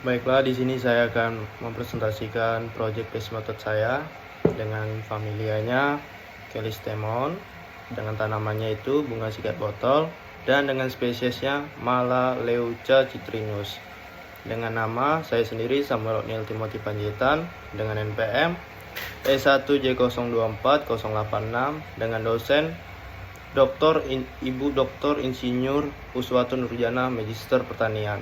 Baiklah, di sini saya akan mempresentasikan project base method saya dengan familianya Callistemon, dengan tanamannya itu bunga sikat botol, dan dengan spesiesnya Malaleuca citrinus. Dengan nama saya sendiri Samuel O'Neil Timothy Panjaitan dengan NPM E1J024086 dengan dosen Ibu Dr. Insinyur Uswatu Nurjana Magister Pertanian.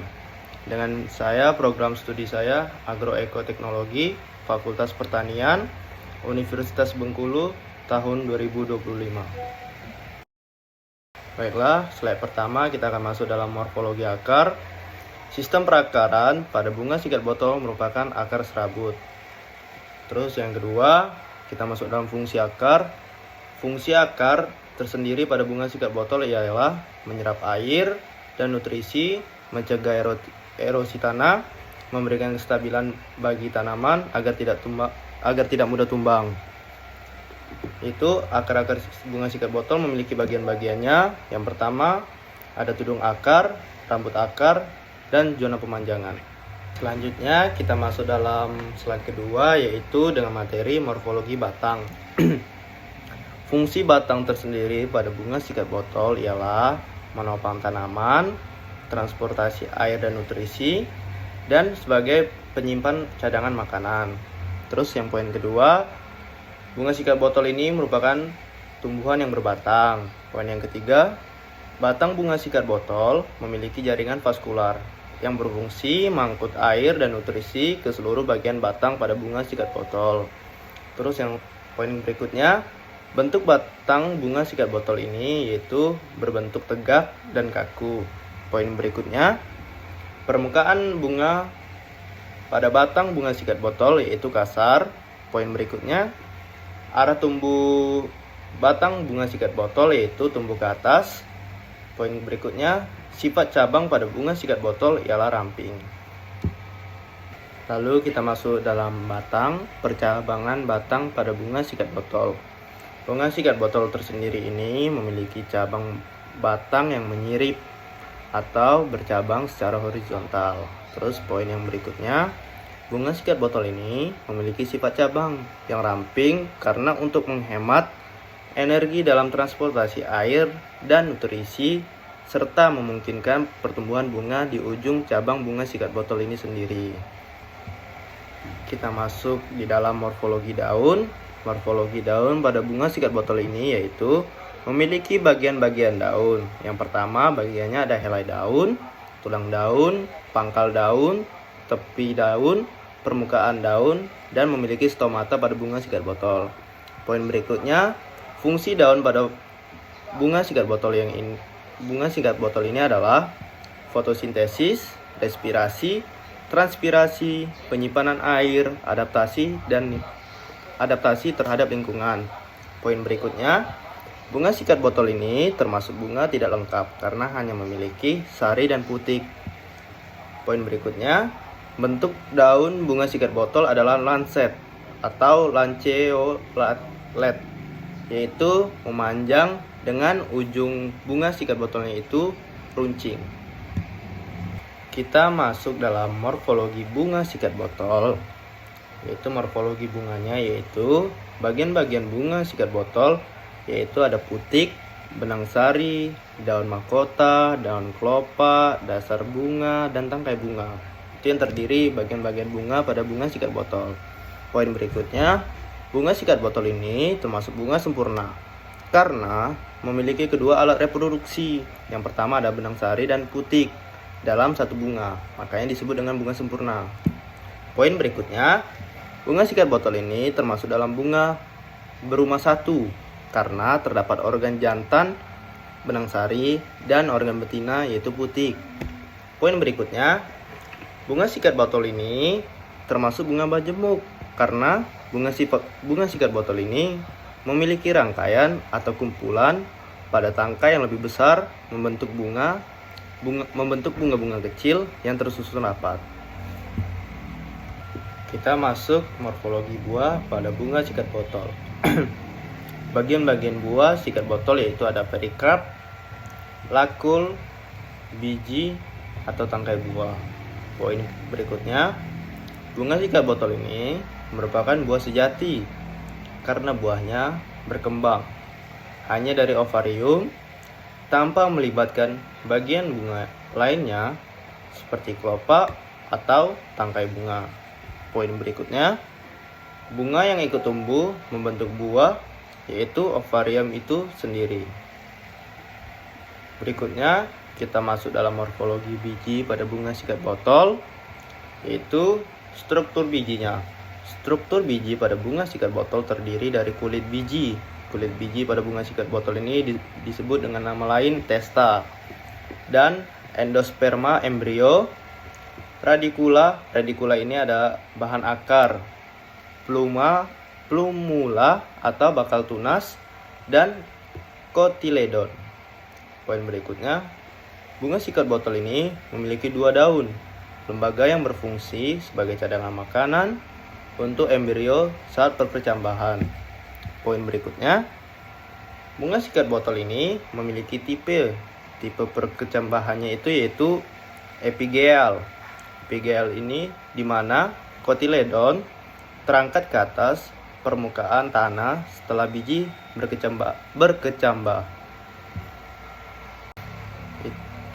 Dengan saya program studi saya Agroekoteknologi Fakultas Pertanian Universitas Bengkulu tahun 2025. Baiklah, slide pertama kita akan masuk dalam morfologi akar. Sistem perakaran pada bunga sikat botol merupakan akar serabut. Terus yang kedua, kita masuk dalam fungsi akar. Fungsi akar tersendiri pada bunga sikat botol ialah menyerap air dan nutrisi, mencegah erosi tanah, memberikan kestabilan bagi tanaman agar tidak mudah tumbang. Itu akar-akar bunga sikat botol memiliki bagian-bagiannya. Yang pertama ada tudung akar, rambut akar, dan zona pemanjangan. Selanjutnya kita masuk dalam slide kedua, yaitu dengan materi morfologi batang. Fungsi batang tersendiri pada bunga sikat botol ialah menopang tanaman, transportasi air dan nutrisi, dan sebagai penyimpan cadangan makanan. Terus yang poin kedua, bunga sikat botol ini merupakan tumbuhan yang berbatang. Poin yang ketiga, batang bunga sikat botol memiliki jaringan vaskular yang berfungsi mengangkut air dan nutrisi ke seluruh bagian batang pada bunga sikat botol. Terus yang poin berikutnya, bentuk batang bunga sikat botol ini yaitu berbentuk tegak dan kaku. Poin berikutnya, permukaan bunga pada batang bunga sikat botol yaitu kasar. Poin berikutnya, arah tumbuh batang bunga sikat botol yaitu tumbuh ke atas. Poin berikutnya, sifat cabang pada bunga sikat botol ialah ramping. Lalu kita masuk dalam batang, percabangan batang pada bunga sikat botol. Bunga sikat botol tersendiri ini memiliki cabang batang yang menyirip atau bercabang secara horizontal. Terus poin yang berikutnya, bunga sikat botol ini memiliki sifat cabang yang ramping karena untuk menghemat energi dalam transportasi air dan nutrisi serta memungkinkan pertumbuhan bunga di ujung cabang bunga sikat botol ini sendiri. Kita masuk di dalam morfologi daun. Morfologi daun pada bunga sikat botol ini yaitu memiliki bagian-bagian daun. Yang pertama bagiannya ada helai daun, tulang daun, pangkal daun, tepi daun, permukaan daun, dan memiliki stomata pada bunga sikat botol. Poin berikutnya, fungsi daun pada bunga sikat botol ini adalah fotosintesis, respirasi, transpirasi, penyimpanan air, adaptasi terhadap lingkungan. Poin berikutnya, bunga sikat botol ini termasuk bunga tidak lengkap karena hanya memiliki sari dan putik. Poin berikutnya, bentuk daun bunga sikat botol adalah lancet atau lanceolate, yaitu memanjang dengan ujung bunga sikat botolnya itu runcing. Kita masuk dalam morfologi bunga sikat botol, yaitu morfologi bunganya yaitu bagian-bagian bunga sikat botol yaitu ada putik, benang sari, daun mahkota, daun kelopak, dasar bunga, dan tangkai bunga. Itu yang terdiri bagian-bagian bunga pada bunga sikat botol. Poin berikutnya, bunga sikat botol ini termasuk bunga sempurna karena memiliki kedua alat reproduksi. Yang pertama ada benang sari dan putik dalam satu bunga, makanya disebut dengan bunga sempurna. Poin berikutnya, bunga sikat botol ini termasuk dalam bunga berumah satu karena terdapat organ jantan benang sari dan organ betina yaitu putik. Poin berikutnya, bunga sikat botol ini termasuk bunga majemuk karena bunga sikat botol ini memiliki rangkaian atau kumpulan pada tangkai yang lebih besar membentuk bunga-bunga kecil yang tersusun rapat. Kita masuk morfologi buah pada bunga sikat botol. Bagian-bagian buah sikat botol yaitu ada perikarp, lakul, biji, atau tangkai buah. Poin berikutnya, bunga sikat botol ini merupakan buah sejati karena buahnya berkembang hanya dari ovarium tanpa melibatkan bagian bunga lainnya seperti kelopak atau tangkai bunga. Poin berikutnya, bunga yang ikut tumbuh membentuk buah, yaitu ovarium itu sendiri. Berikutnya, kita masuk dalam morfologi biji pada bunga sikat botol, yaitu struktur bijinya. Struktur biji pada bunga sikat botol terdiri dari kulit biji. Kulit biji pada bunga sikat botol ini disebut dengan nama lain testa. Dan endosperma embrio, radikula. Radikula ini ada bahan akar, plumula atau bakal tunas, dan kotiledon. Poin berikutnya, bunga sikat botol ini memiliki 2 daun, lembaga yang berfungsi sebagai cadangan makanan untuk embrio saat perkecambahan. Poin berikutnya, bunga sikat botol ini memiliki tipe perkecambahannya yaitu epigel. Epigel ini di mana kotiledon terangkat ke atas permukaan tanah setelah biji berkecambah.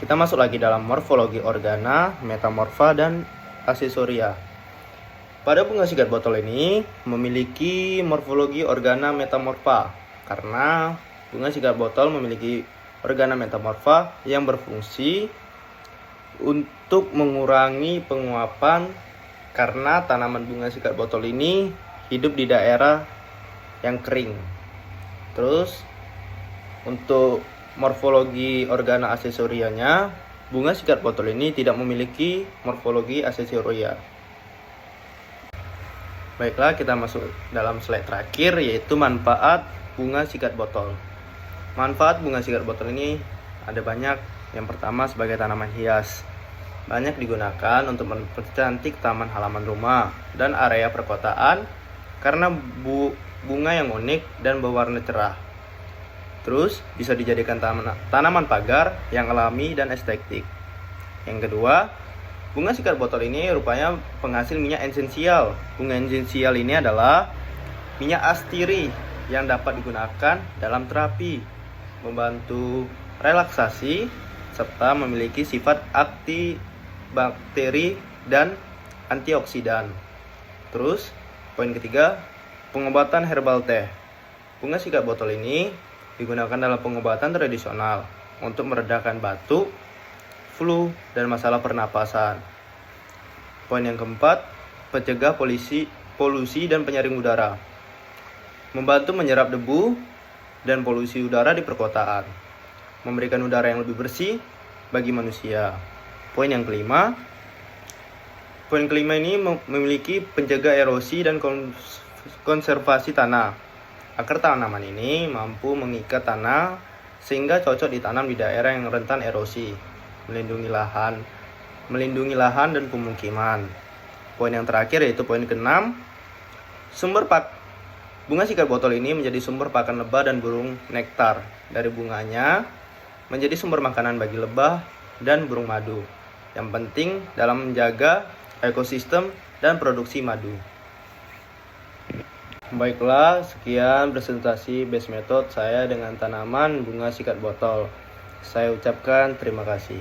Kita masuk lagi dalam morfologi organa, metamorfa, dan aksesoria. Pada bunga sikat botol ini memiliki morfologi organa metamorfa karena bunga sikat botol memiliki organa metamorfa yang berfungsi untuk mengurangi penguapan karena tanaman bunga sikat botol ini hidup di daerah yang kering. Terus untuk morfologi organa aksesorianya, bunga sikat botol ini tidak memiliki morfologi aksesoria. Baiklah, kita masuk dalam slide terakhir, yaitu manfaat bunga sikat botol. Manfaat bunga sikat botol ini ada banyak. Yang pertama, sebagai tanaman hias. Banyak digunakan untuk mempercantik taman halaman rumah dan area perkotaan karena bunga yang unik dan berwarna cerah. Terus, bisa dijadikan tanaman pagar yang alami dan estetik. Yang kedua, bunga sikat botol ini rupanya penghasil minyak esensial. Bunga esensial ini adalah minyak astiri yang dapat digunakan dalam terapi, membantu relaksasi, serta memiliki sifat antibakteri dan antioksidan. Terus, poin ketiga, pengobatan herbal teh. Bunga sikat botol ini digunakan dalam pengobatan tradisional untuk meredakan batuk, flu, dan masalah pernapasan. Poin yang keempat, pencegah polusi dan penyaring udara. Membantu menyerap debu dan polusi udara di perkotaan. Memberikan udara yang lebih bersih bagi manusia. Poin kelima ini memiliki penjaga erosi dan konservasi tanah. Akar tanaman ini mampu mengikat tanah sehingga cocok ditanam di daerah yang rentan erosi, melindungi lahan dan pemukiman. Poin yang terakhir yaitu poin ke-6, bunga sikat botol ini menjadi sumber pakan lebah dan burung nektar. Dari bunganya menjadi sumber makanan bagi lebah dan burung madu, yang penting dalam menjaga ekosistem dan produksi madu. Baiklah, sekian presentasi base method saya dengan tanaman bunga sikat botol. Saya ucapkan terima kasih.